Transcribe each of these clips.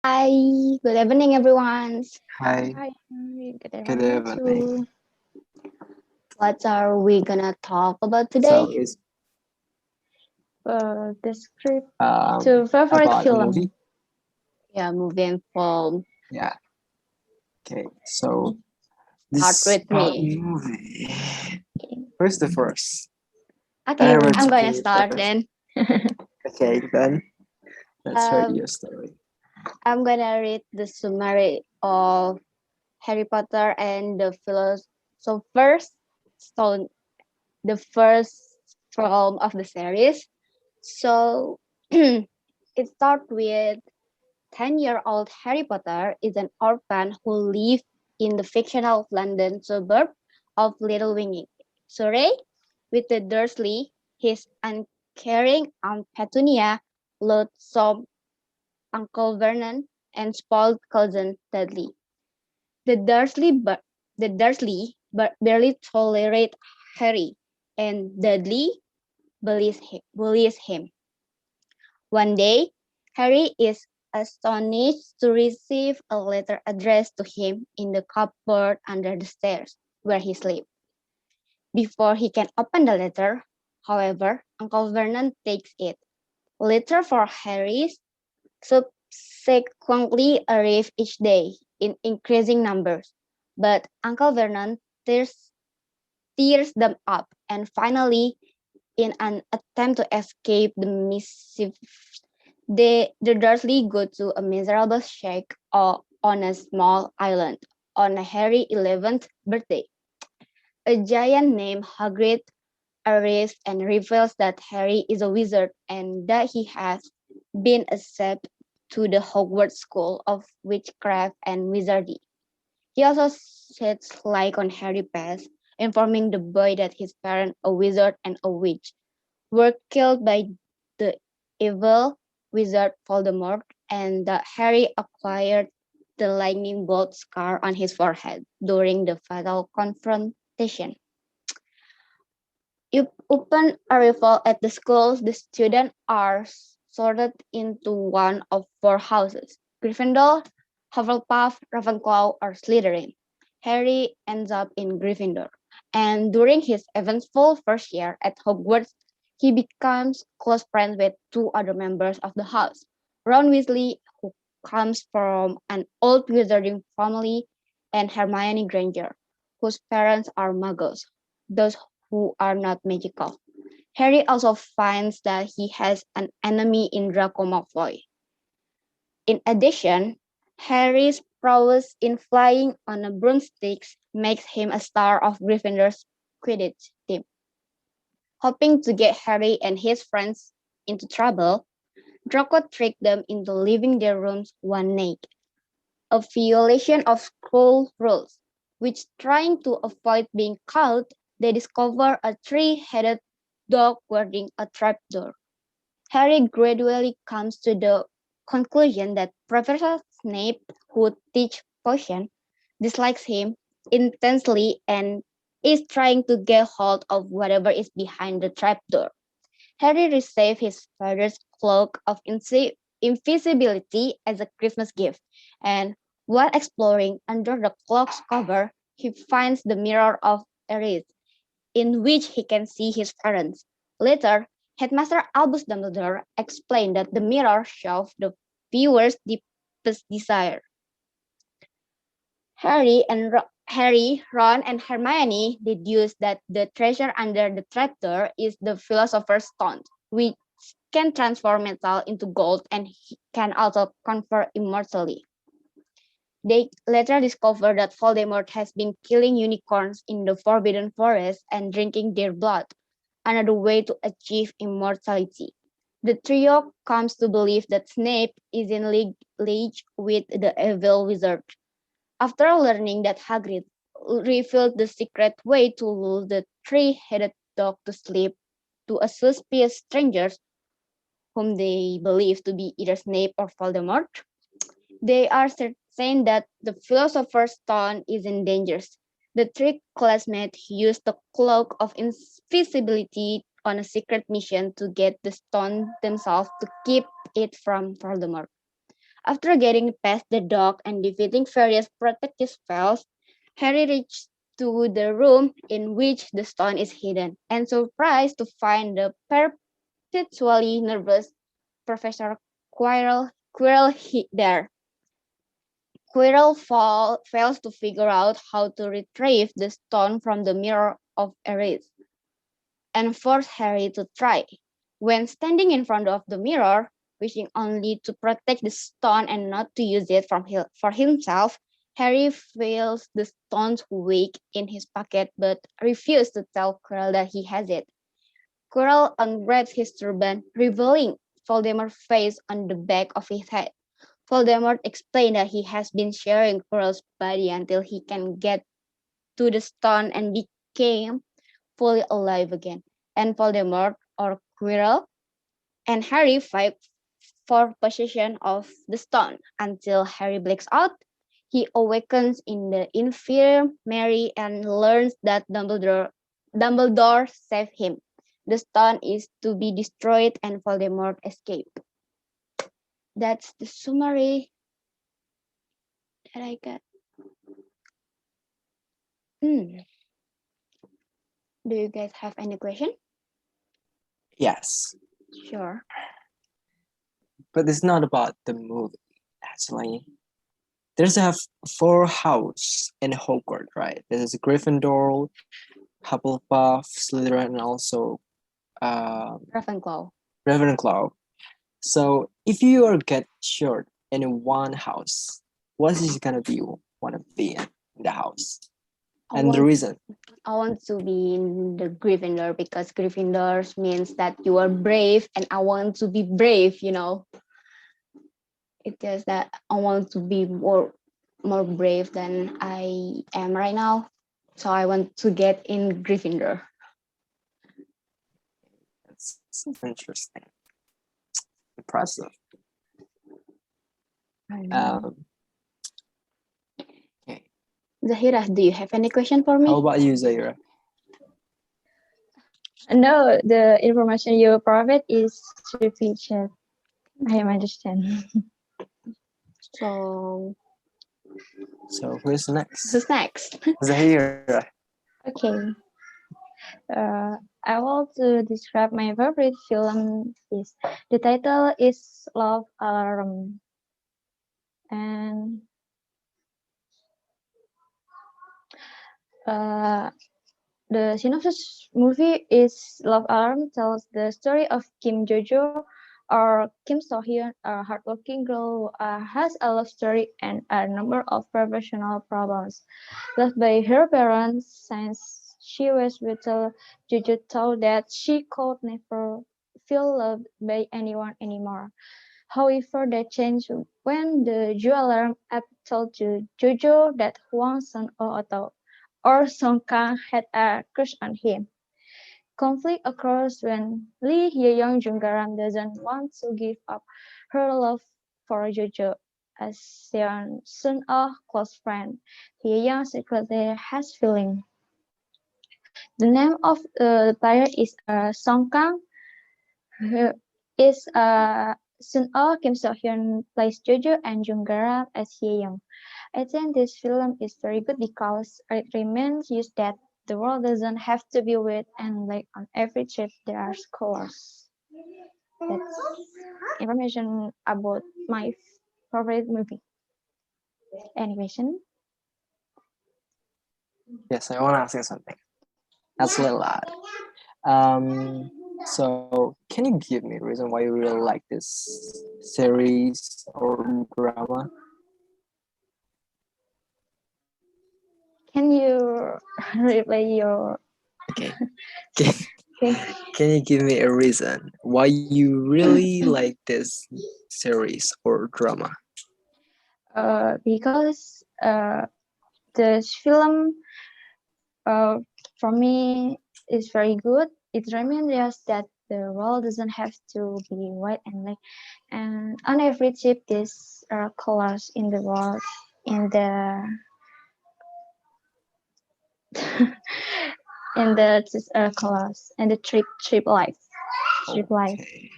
Hi, good evening, everyone. Hi, Hi, good good evening evening. too. What are we gonna talk about So today? it's The script to favorite about a film. movie. Yeah, moving from Yeah. Okay. So start this with me. movie. Where's the first? Okay, I'm gonna Ratri start first. then. Okay, then let's hear Um, your story. I'm gonna read the summary of Harry Potter and the Philosopher's Stone, the first film of the series. So it starts with 10-year-old Harry Potter is an orphan who lives in the fictional London suburb of Little Wening, Surrey, with the Dursley, his uncaring Aunt Petunia, loathsome Uncle Vernon, and spoiled cousin Dudley. The Dursley, but the Dursley barely tolerate Harry, and Dudley bullies him. One day, Harry is astonished to receive a letter addressed to him in the cupboard under the stairs where he sleeps. Before he can open the letter, however, Uncle Vernon takes it. Letter for Harry subsequently arrive each day in increasing numbers, but Uncle Vernon tears them up, and finally, in an attempt to escape the missive, the Dursley go to a miserable shack on a small island on Harry's 11th birthday. A giant named Hagrid arrives and reveals that Harry is a wizard and that he has been accepted to the Hogwarts School of Witchcraft and Wizardry. He also sheds light on Harry's past, informing the boy that his parents, a wizard and a witch, were killed by the evil wizard Voldemort, and that Harry acquired the lightning bolt scar on his forehead during the fatal confrontation. Upon arrival at the school, the students are sorted into one of four houses: Gryffindor, Hufflepuff, Ravenclaw, or Slytherin. Harry ends up in Gryffindor, and during his eventful first year at Hogwarts, he becomes close friends with two other members of the house: Ron Weasley, who comes from an old wizarding family, and Hermione Granger, whose parents are muggles, those who are not magical. Harry also finds that he has an enemy in Draco Malfoy. In addition, Harry's prowess in flying on a broomstick makes him a star of Gryffindor's Quidditch team. Hoping to get Harry and his friends into trouble, Draco tricked them into leaving their rooms one naked, a violation of school rules, which trying to avoid being caught, they discover a three-headed dog guarding a trapdoor. Harry gradually comes to the conclusion that Professor Snape, who teaches potion, dislikes him intensely and is trying to get hold of whatever is behind the trapdoor. Harry receives his father's cloak of invisibility as a Christmas gift, and while exploring under the cloak's cover, he finds the mirror of Eris, in which he can see his parents. Later, Headmaster Albus Dumbledore explained that the mirror shows the viewer's deepest desire. Harry, Ron, and Hermione deduce that the treasure under the trapdoor is the Philosopher's Stone, which can transform metal into gold and can also confer immortality. They later discover that Voldemort has been killing unicorns in the Forbidden Forest and drinking their blood, another way to achieve immortality. The trio comes to believe that Snape is in league with the evil wizard. After learning that Hagrid revealed the secret way to lure the three-headed dog to sleep to a suspicious strangers whom they believe to be either Snape or Voldemort, they are certain that the Philosopher's Stone is in danger. The three classmates use the cloak of invisibility on a secret mission to get the stone themselves to keep it from Voldemort. After getting past the dog and defeating various protective spells, Harry reached to the room in which the stone is hidden and surprised to find the perpetually nervous Professor Quirrell there. Quirrell fails to figure out how to retrieve the stone from the mirror of Arrolis and force Harry to try. When standing in front of the mirror, wishing only to protect the stone and not to use it for himself, Harry feels the stone's weight in his pocket but refuses to tell Quirrell that he has it. Quirrell unwraps his turban, revealing Voldemort's face on the back of his head. Voldemort explained that he has been sharing Quirrell's body until he can get to the stone and became fully alive again. And Voldemort, or Quirrell, and Harry fight for possession of the stone until Harry blacks out. He awakens in the infirmary and learns that Dumbledore saved him. The stone is to be destroyed and Voldemort escape. That's the summary that I got. Do you guys have any question? Yes. Sure. But it's not about the movie, actually. There's a 4 house in Hogwarts, right? There's Gryffindor, Hufflepuff, Slytherin, and also Ravenclaw. Ravenclaw. So if you are get short in one house, what is gonna be want to be in the house? And the reason? I want to be in the Gryffindor because Gryffindor means that you are brave, and I want to be brave. It's just that I want to be more brave than I am right now. So I want to get in Gryffindor. That's interesting. Impressive. Okay. Zahirah, do you have any question for me? How about you, Zahirah? No, the information you provide is sufficient. I understand. So who's next? who's next? Zahirah. Okay. I want to describe my favorite film. The title is Love Alarm, and the synopsis movie is Love Alarm tells the story of Kim Jojo or Kim So-hyun, a hardworking girl who has a love story and a number of professional problems. Loved by her parents since she was little, Jojo thought that she could never feel loved by anyone anymore. However, that changed when the jeweler told to Jojo that Huang Sun-o or Song Kang had a crush on him. Conflict occurs when Lee Ye-young Jungaram doesn't want to give up her love for Jojo. As Seon Sun-oh close friend, Ye-young secretly has feeling. The name of the player is Song Kang. Is Sun-oh, Kim So-hyun plays Jojo, and Jungaram as Ye-young. I think this film is very good because it reminds you that the world doesn't have to be white and like on every trip there are colors. That's information about my favorite movie. Any question? Yes, I want to ask you something. That's a lot. So can you give me a reason why you really like this series or drama? Can you replay your? Okay. Can you give me a reason why you really like this series or drama? Because this film for me is very good. It reminds us that the world doesn't have to be white and black, and on every trip these colors in the world in the in the colors and the trip life. Okay.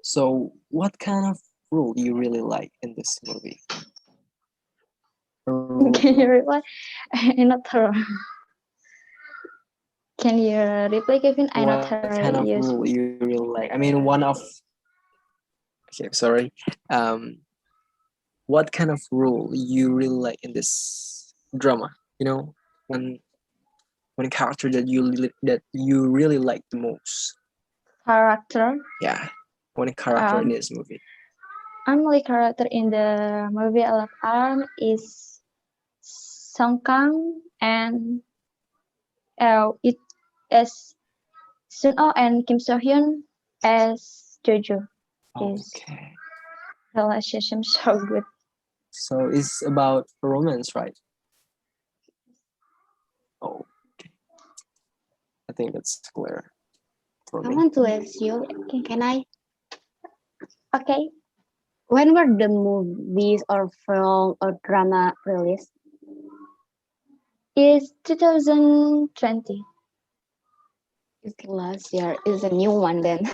So what kind of rule you really like in this movie? A rule. Can you reply? I'm not her. Can you reply, Kevin? I'm not What her. kind of rule you really like? I mean, one of. Okay, sorry. What kind of role you really like in this drama? You know, one character that you really like the most. character. Yeah, one character in Um, this movie. only character in the movie I Love Arm is Song Kang and it as Sun Oh and Kim So Hyun as Jojo. His Okay, relationship so good. so it's about romance, right? Oh, okay. I think that's clear for I me. want to ask you, can I? Okay. When were the movies or film or drama released? Is 2020. It's last year. It's a new one then.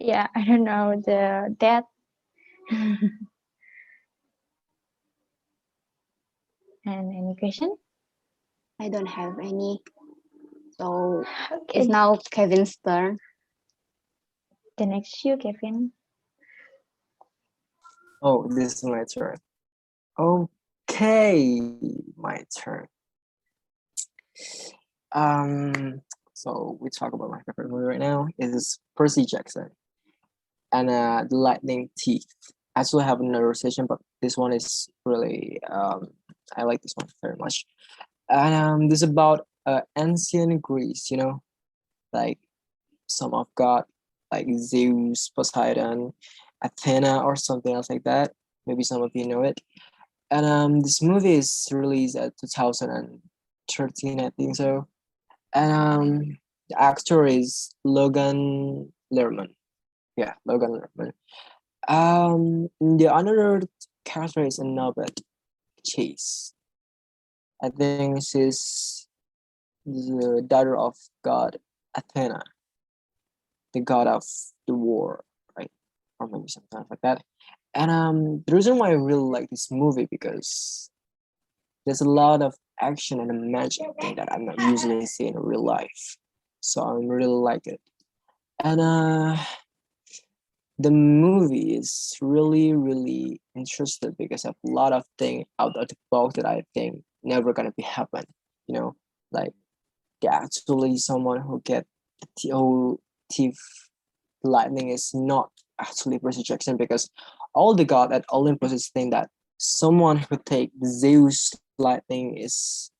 Yeah, I don't know the date. And any question? I don't have any. So Okay. it's now Kevin's turn. The next you, Kevin. Oh, this is my turn. Okay, my turn. So we talk about my favorite movie right now. It is Percy Jackson and the Lightning Thief. I still have another session, but this one is really I like this one very much. And this is about ancient Greece. You know, like some of God, like Zeus, Poseidon, Athena, or something else like that. Maybe some of you know it. And this movie is released at 2013, I think so. And the actor is Logan Lerman. Yeah, Logan Lerman. The another character is Annabeth Chase. I think she's the daughter of God Athena, the god of the war, right? Or maybe something like that. And the reason why I really like this movie because there's a lot of action and magic thing that I'm not usually seeing in real life. So I really like it. And the movie is really, really interesting because of a lot of things out of the box that I think never gonna be happen. You know, like actually someone who get who thief lightning is not actually Percy Jackson because all the god at Olympus is saying that someone who take Zeus lightning is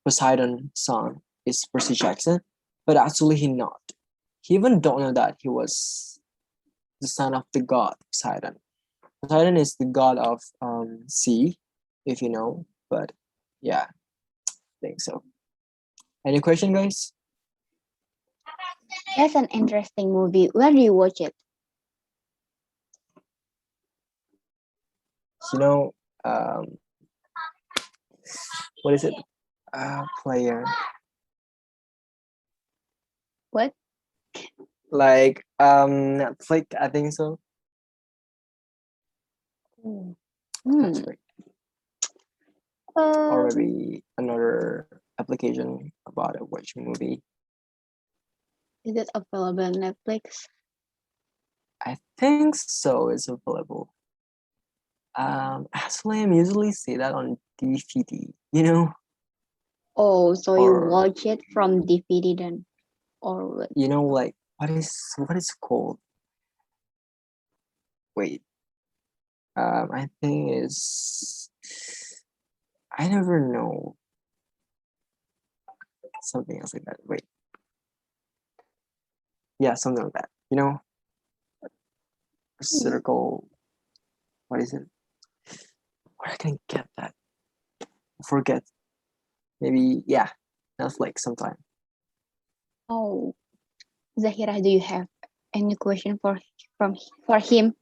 Poseidon's son is Percy Jackson, but actually he not. He even don't know that he was the son of the god Poseidon. Poseidon is the god of sea, if you know. But yeah, I think so. Any question, guys? That's an interesting movie. Where do you watch it? You know, what is it? Player. What? Like Netflix, I think so. Hmm. That's right. Or Um, maybe another application about a watch movie. is it available on Netflix? I think so. It's available. Actually, I'm usually see that on DVD. You know, Oh, so you or watch it from DVD then, or what? you know, like what is it called? Wait, I think is I never know something else like that. Wait, yeah, something like that. You know, circle. What is it? Where I can get that? Forget. Maybe yeah, Netflix sometime. Oh, Zahira, do you have any question for him?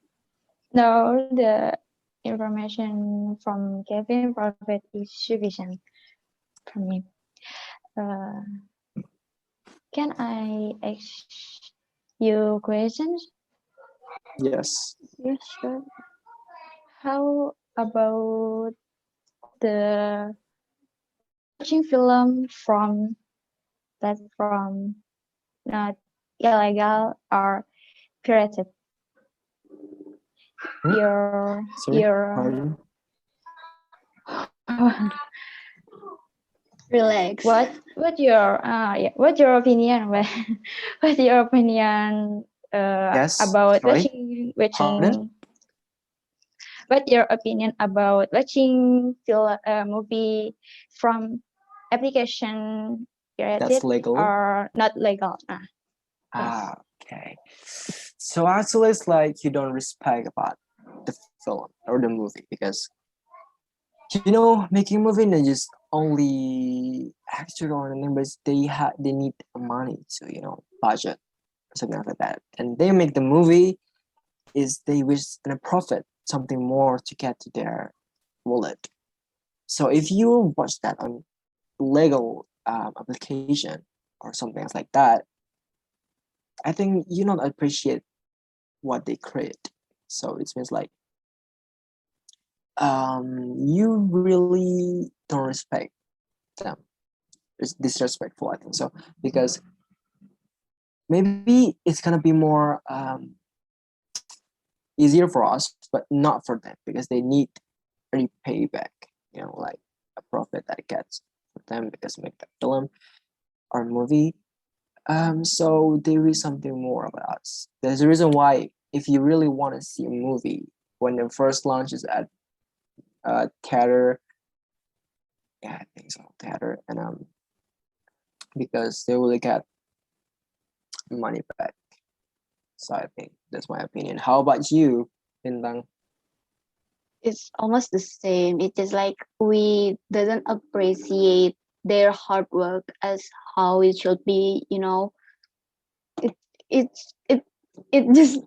No, the information from Kevin Prophet is sufficient from me. Uh, can I ask you questions? Yes. Yes, sure. How about the watching film from platform not illegal or pirated? Hmm? Sorry, Your pardon. Relax. what your opinion what your opinion Yes. about Sorry, pardon. what your opinion about watching film movie from application That's pirated legal. or not legal? Yes. Okay. So actually, it's like you don't respect about the film or the movie because making a movie not just only actor or members. They need money to budget or something like that, and they make the movie is they wish in a profit something more to get to their wallet. So if you watch that on legal application or something like that, I think you don't appreciate what they create. So it means like you really don't respect them. It's disrespectful, I think so, because maybe it's gonna be more easier for us, but not for them because they need any payback. Like a profit that it gets for them because make the film or movie. So there is something more about us. There's a reason why if you really want to see a movie when the first launch is at theater, yeah, I think so, theater, and because they will get money back. So I think that's my opinion. How about you, Lintang? It's almost the same. It is like we doesn't appreciate their hard work as how it should be. It it's it it just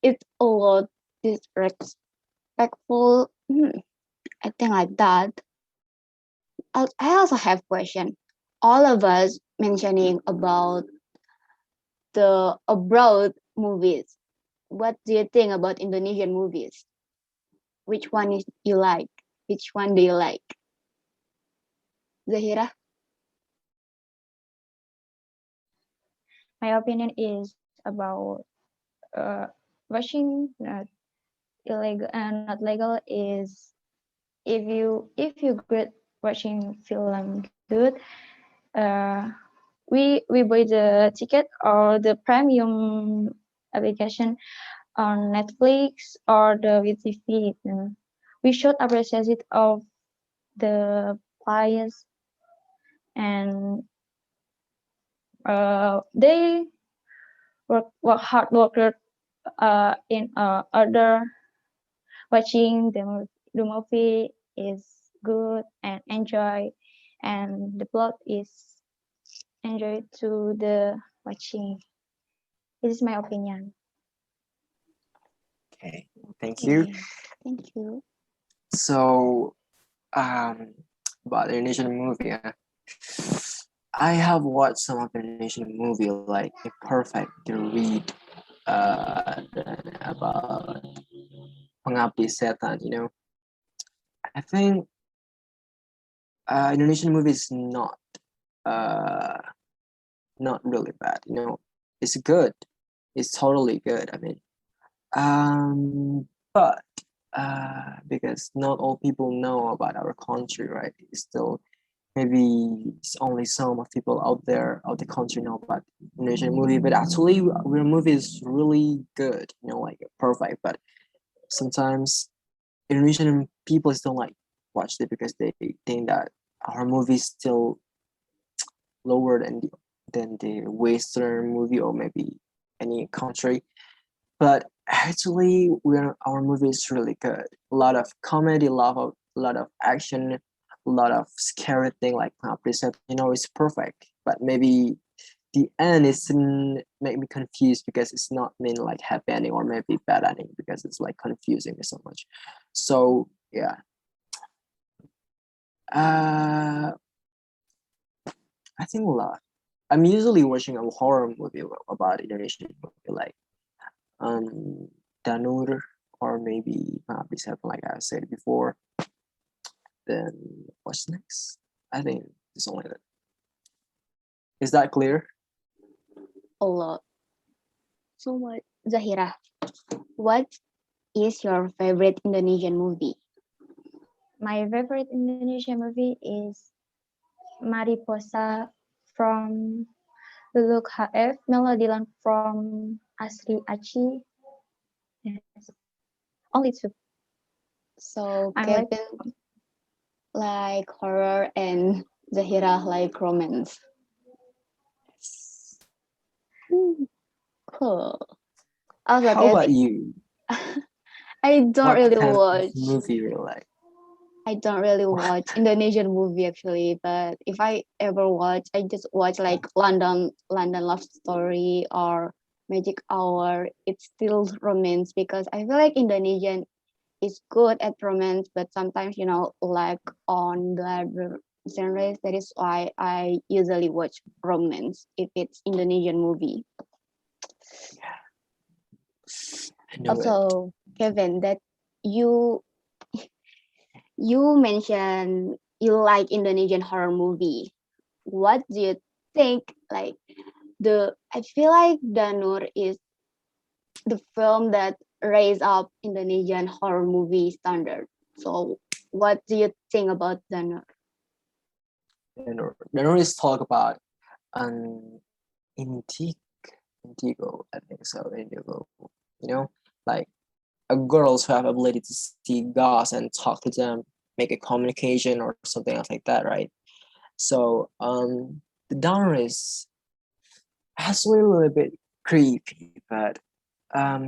it's a lot disrespectful. I think like that. I also have question. All of us mentioning about the abroad movies. What do you think about Indonesian movies? Which one is you like? Which one do you like? Zahira? My opinion is about watching not illegal and not legal is if you great watching film good, uh, we buy the ticket or the premium application on Netflix or the VTV. We should appreciate it of the players and they work hard worker in order watching the movie is good and enjoy and the plot is enjoy to the watching. This is my opinion. Okay, thank you. Okay, thank you. So, um, about the Indonesian movie, I have watched some of the Indonesian movie like Perfect, The Read, about Pengabdi Setan. I think Indonesian movie is uh, not really bad. It's good. It's totally good. I mean, but because not all people know about our country, right? It's still maybe it's only some of people out the country know about Indonesian movie, but actually our movie is really good. Like perfect. But sometimes Indonesian people still like watch it because they think that our movie is still lower than the Western movie or maybe any country. But actually, our movie is really good. A lot of comedy, a lot of action, a lot of scary thing like Pablo said. It's perfect. But maybe the end is make me confused because it's not mean like happy ending or maybe bad ending because it's like confusing me so much. So yeah. Uh, I think a lot. I'm usually watching a horror movie about Indonesian movie like um Danur, or maybe Mabis happen like I said before. Then what's next? I think it's only that. Is that clear? A lot. So what? Zahira, what is your favorite Indonesian movie? My favorite Indonesian movie is Mariposa from Luluk HF, Melodilan from Asri Aci. Yes, only two. So I'm like Kevin like horror and Zahira like romance. Cool. Also, How about Kevin, you? I don't What really kind of watch. movie you like? I don't really watch Indonesian movie actually, but if I ever watch, I just watch like London Love Story or Magic Hour. It's still romance because I feel like Indonesian is good at romance, but sometimes lack on the other genres. That is why I usually watch romance if it's Indonesian movie. I know it. Also, Kevin, that you you mentioned you like Indonesian horror movie. What do you think? Like I feel like Danur is the film that raised up Indonesian horror movie standard. So, what do you think about Danur? They always talk about an antique, indigo. I think so. Indigo. You know, like girls who have ability to see gods and talk to them, make a communication or something else like that, right? So the downer is actually a little bit creepy, but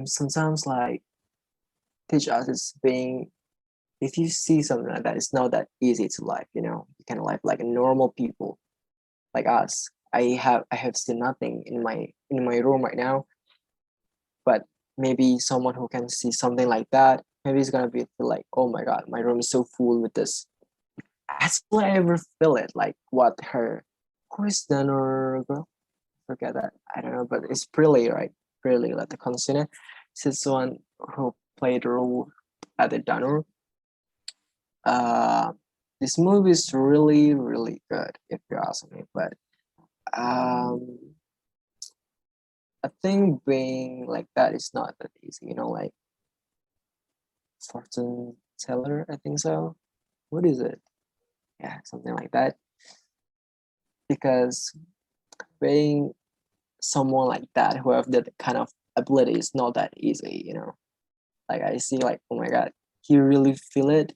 sometimes like teach us is being if you see something like that, it's not that easy to live, you can live like normal people like us. I have seen nothing in my room right now, but maybe someone who can see something like that, maybe it's gonna be feel like, oh my god, my room is so full with this. Actually, I ever feel it like what her who is Danor girl? Forget that. I don't know, but it's Prilly, right? Prilly, like the consonant. She's the one who played the role at the Danor. Uh, this movie is really, really good, if you ask me. But um, I think being like that is not that easy. Like fortune teller, I think so. What is it? Yeah, something like that. Because being someone like that who have that kind of ability is not that easy. Like I see, like, oh my god, he really feel it.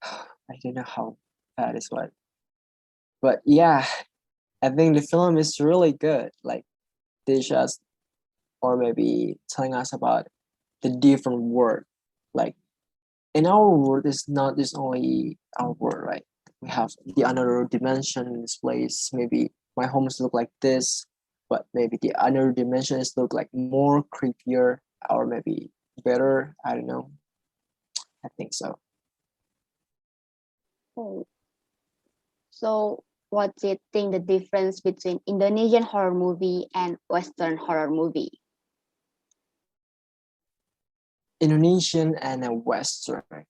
I don't know how that is what, but yeah, I think the film is really good. Like they just or maybe telling us about the different world. Like in our world, it's not just only our world, right? We have the another dimension in this place. Maybe my homes look like this, but maybe the other dimensions look like more creepier or maybe better. I don't know. I think so. Oh, so what do you think the difference between Indonesian horror movie and Western horror movie? Indonesian and a Western. Right?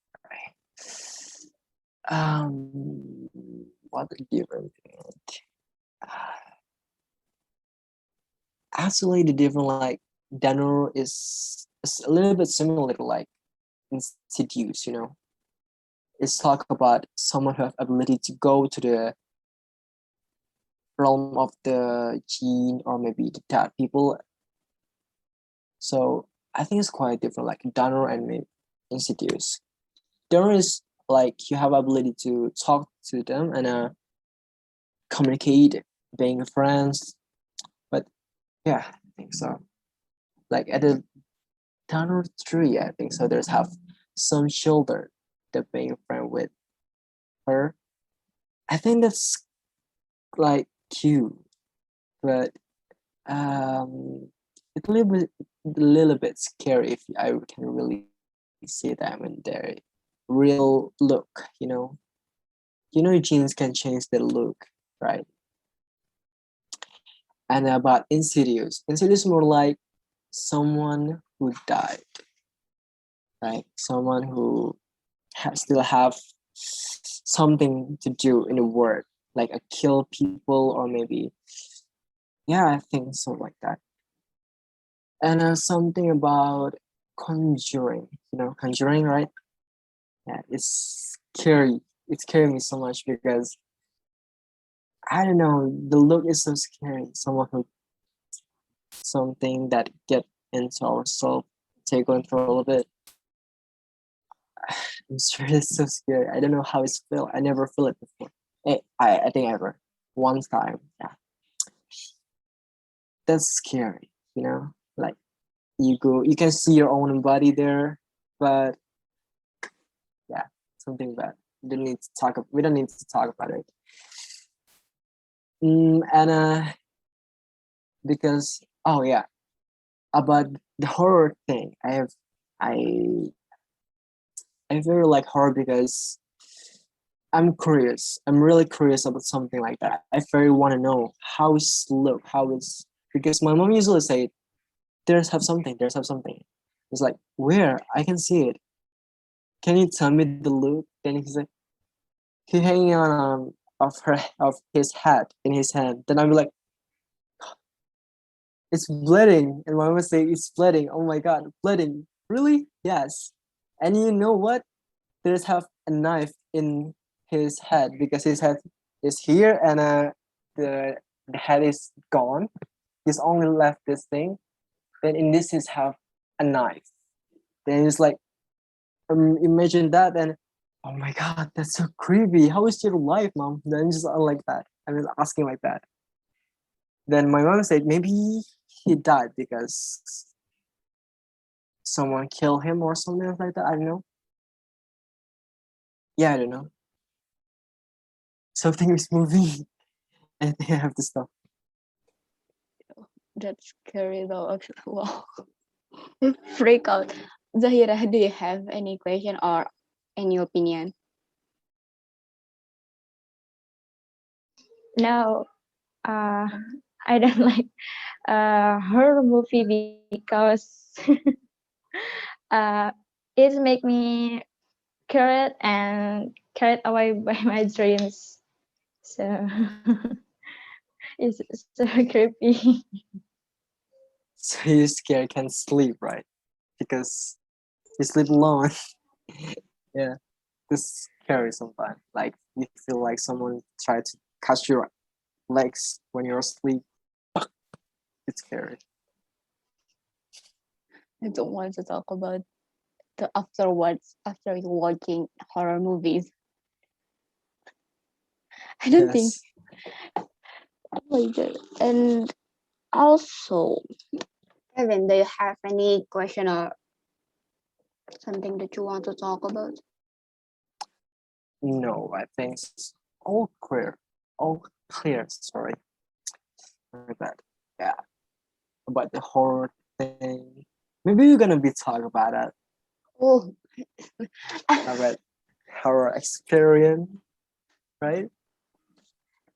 What a different thing. Actually, the different like Danur is a little bit similar to like Insidious. It's talk about someone who have ability to go to the realm of the gene or maybe the dead people. So I think it's quite different, like Danur and maybe Insidious. Danur is like you have ability to talk to them and communicate, being friends. But yeah, I think so. Like at the Danur tree, I think so. There's have some children that being friend with her. I think that's like cute, but it's a little bit scary if I can really see them in their real look. Genes can change their look, right? And about Insidious more like someone who died. right? Someone who still have something to do in the world, like a kill people or maybe, yeah, I think so like that. And something about conjuring, conjuring, right? Yeah, it's scary. It scared me so much because I don't know, the look is so scary. Someone who something that get into our soul, take control of it. I'm sure it's so scary. I don't know how it's feel. I never feel it before. I think ever. One time. Yeah. That's scary, Like you can see your own body there, but yeah, something bad. We don't need to talk about it. And because oh yeah, about the horror thing, I I very like horror because I'm curious. I'm really curious about something like that. I very want to know how it's look, how it's because my mom usually say, there's have something. It's like, where? I can see it. Can you tell me the look? Then he's like, he hanging on of his hat in his hand. Then I'm like, it's bleeding. And my mom say it's bleeding. Oh my god, bleeding. Really? Yes. And you know what? There's have a knife in his head because his head is here and the the head is gone. He's only left this thing. Then in this is have a knife. Then it's like imagine that and oh my god, that's so creepy. How is your life, mom? Then just like that. I mean asking like that. Then my mom said maybe he died because someone killed him or something like that. I don't know. Yeah, I don't know. Something is moving. I think I have to stop. That's scary though. Actually, wow. Freak out. Zahira, do you have any question or any opinion? No, uh, I don't like horror movie because uh, it make me carried and carried away by my dreams. So it's so creepy. So you're scared, can't sleep, right? Because you sleep alone. Yeah, it's scary sometimes. Like you feel like someone tried to catch your legs when you're asleep. It's scary. I don't want to talk about the afterwards after watching horror movies. I don't think. Yes. Oh my god. And also, Kevin, do you have any question or something that you want to talk about? No, I think it's all clear. All clear. Sorry. Very bad. Yeah. About the horror thing. Maybe we're gonna be talking about that. Oh, About horror experience, right?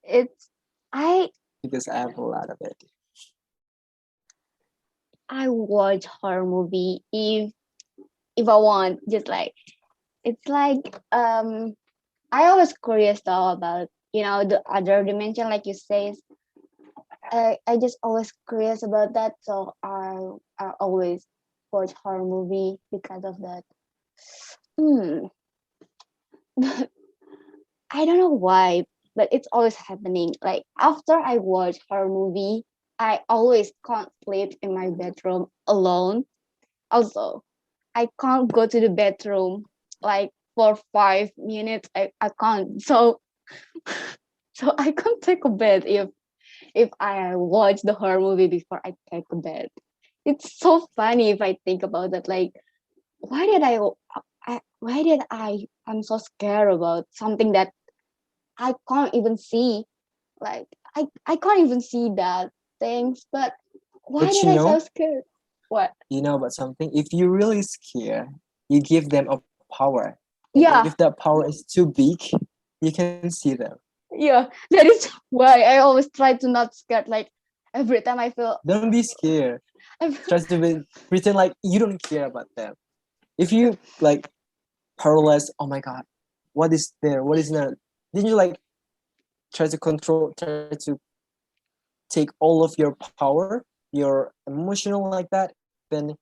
it's I Because I have a lot of it. I watch horror movie if I want, just like it's like I always curious though about the other dimension like you say. I just always curious about that, so I always watch horror movie because of that. Hmm. I don't know why, but it's always happening. Like after I watch horror movie, I always can't sleep in my bedroom alone. Also, I can't go to the bedroom like for 5 minutes. I can't. So I can't take a bed if I watch the horror movie before I take a bed. It's so funny if I think about that. Like, why did why did I'm so scared about something that I can't even see. Like I can't even see that things, but why But did I so scared? What? you know about something? If you're really scared, you give them a power. And if Yeah, that power is too big, you can see them. yeah. That is why I always try to not scared. Like every time I feel Don't be scared. I Try to pretend like you don't care about them. If you like paralyzed, oh my god, what is there? What is not? Didn't you like try to control, try to take all of your power, your emotional like that? Then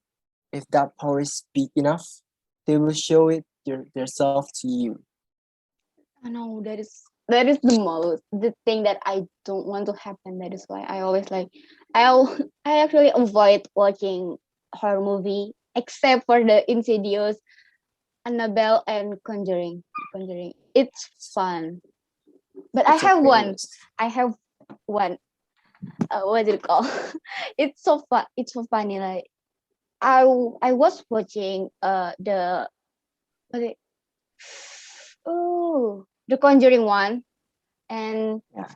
if that power is big enough, they will show it their self to you. I know that is the thing that I don't want to happen. That is why I always like I actually avoid watching horror movie except for the Insidious, Annabelle, and Conjuring. Conjuring. It's fun. But It's so famous. I have one. What is it called? It's so fun. It's so funny. Like I was watching the what is it? Oh, the Conjuring one, and Yeah.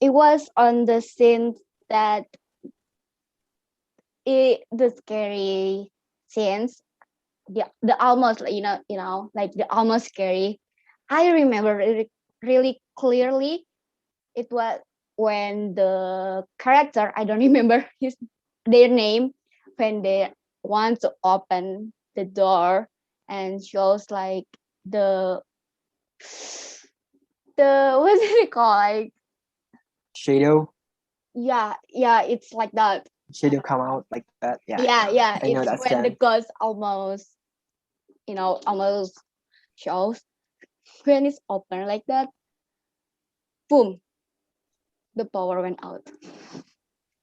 it was on the scene that the scary scenes, the almost like, like the almost scary. I remember it really clearly. It was when the character, I don't remember their name, when they want to open the door and shows like the what's it called, like, Shadow, yeah, it's like that. shadow come out like that. Yeah, Yeah, I know it's that when the stand. ghost almost, almost shows. When it's open like that, boom, the power went out.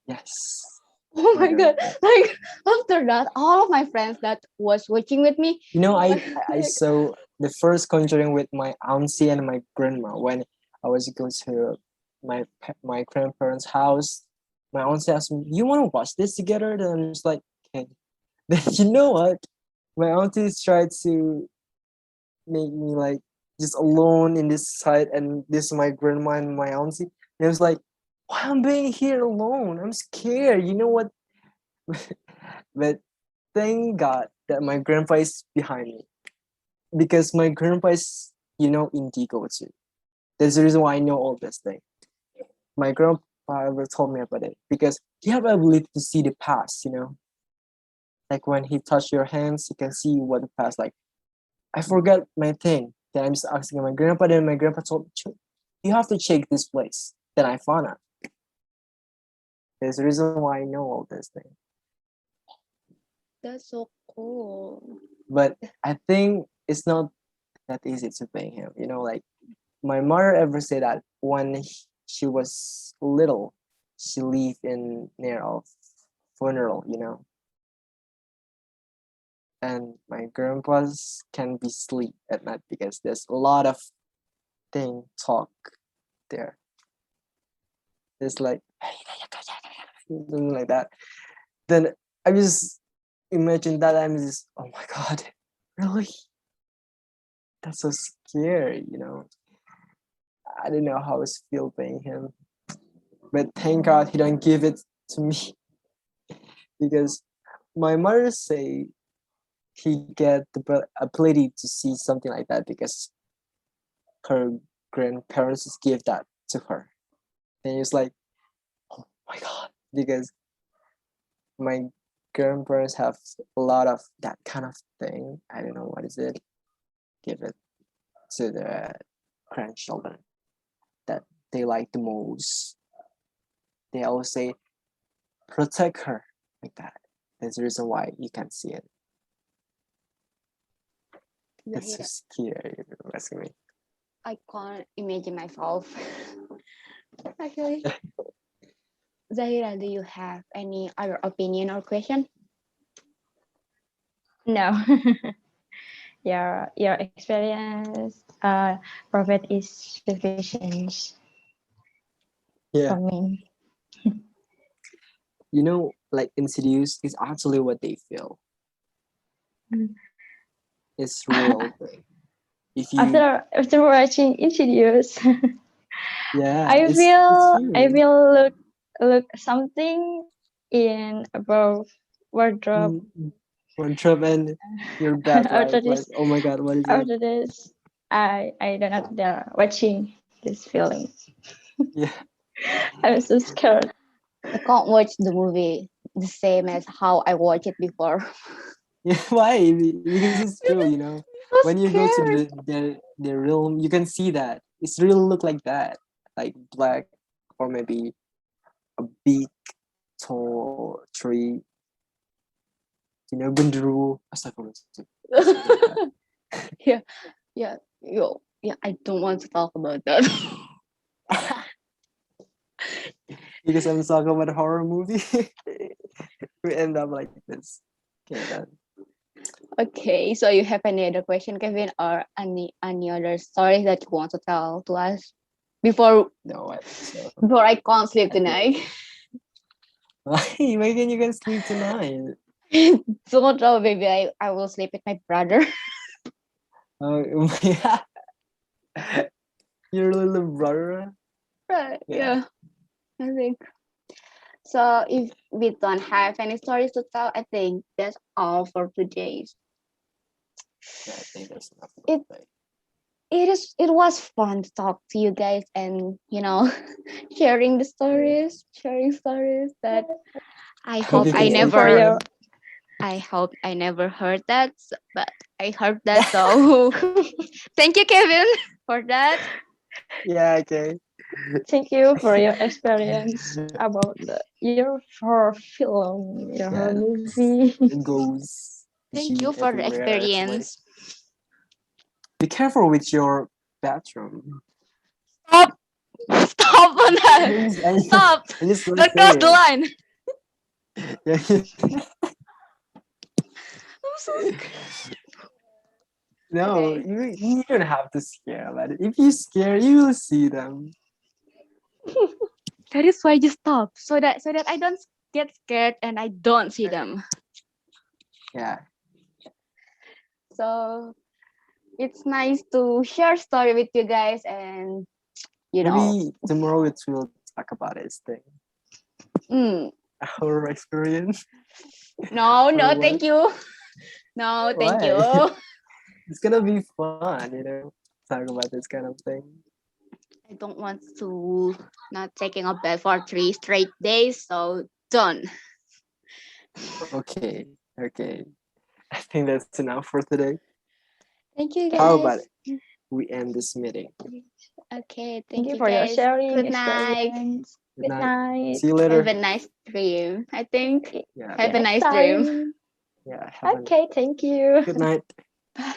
Yes. Oh I my know. god. Like, after that, all of my friends that was watching with me, You know, I like, saw the first Conjuring with my auntie and my grandma when I was going to my grandparents' house. My auntie asked me, "You want to watch this together?" Then I'm just like, "Okay." Then you know what? My aunties tried to make me like just alone in this side, and this is my grandma and my auntie. And I was like, "Why I'm being here alone? I'm scared." You know what? But thank God that my grandpa is behind me, because my grandpa is, indigo too. That's the reason why I know all this thing. My grandpa ever told me about it because he have ability to see the past. Like when he touch your hands, he can see what the past. Like I forgot my thing. Then I'm just asking my grandpa. Then my grandpa told me, "You have to check this place." Then I found out. There's the reason why I know all this thing. that's so cool. But I think it's not that easy to pay him. Like my mother ever said that when she was little, she lived in near of funeral, and my grandpa's can be sleep at night because there's a lot of thing talk there. It's like something like that. Then I just imagine that I'm just, oh my god, really? That's so scary. I don't know how it's feel paying him, but thank God he don't give it to me because my mother say he get the ability to see something like that because her grandparents just give that to her. And it's like, oh my god, because my grandparents have a lot of that kind of thing. I don't know what is it. Give it to the grandchildren that they like the most. They always say, protect her like that. That's the reason why you can't see it. It's so Zahira, scary if you ask me. I can't imagine myself. Actually, Zahira, do you have any other opinion or question? No. Your experience provide is sufficient for Yeah. me. Like Insidious is actually what they feel. Mm. It's real thing. If you, After watching Insidious, yeah, I it's feel I true. will look something in above wardrobe. Mm, wardrobe and your bed, right? after Like, this oh my god, what is it? after this, I don't know there watching this feeling. Yeah, I'm so scared. I can't watch the movie the same as how I watched it before. Yeah, why? Because it's true, you know. So When you go to scared. the realm, you can see that it's really look like that, like black or maybe a big tall tree. You know, gunderu. Astagfirullahaladzim. Something like that. Yeah, yeah, yeah. I don't want to talk about that. Because I'm talking about a horror movie, we end up like this. Okay, then. Okay, so you have any other question, Kevin, or any other stories that you want to tell to us before No, I think so. before I can't sleep I think. tonight? Why can you guys sleep tonight? Don't know, maybe I will sleep with my brother. Oh, yeah. Your little brother. Right, Yeah. yeah, I think. So if we don't have any stories to tell, I think that's all for today. Yeah, I think that's enough. For It today. it was fun to talk to you guys and sharing stories that I Hope hope you I can Thank you sleep for never your tonight. I hope I never heard that, but I heard that. So thank you, Kevin, for that. Yeah, okay. thank you for your experience about your horror film, your horror Yeah, movie. it goes Thank G you for the everywhere actually. experience. Be careful with your bathroom. Stop! Stop on that! I Stop! just want to Don't cross say the line. it. Yeah. I'm so scared. No, Okay. you don't have to scare about it. If you scare, you will see them. That is why you stop, so that I don't get scared and I don't see them. Yeah. So it's nice to share story with you guys, and Maybe tomorrow it will talk about its thing. mm, A horror experience no, or no, what? thank you. No, thank Why? you. It's gonna be fun, you know, talk about this kind of thing. I don't want to not taking a bed for 3 straight days, so done. Okay, okay. I think that's enough for today. Thank you How about guys. it? We end this meeting. Okay, Thank thank you you for your guys. sharing Good night. experience. Good Good night. night. See you Have later. a nice dream. I think Yeah. have a Next nice dream. time. Yeah. Have a Okay, thank you. good night. Bye.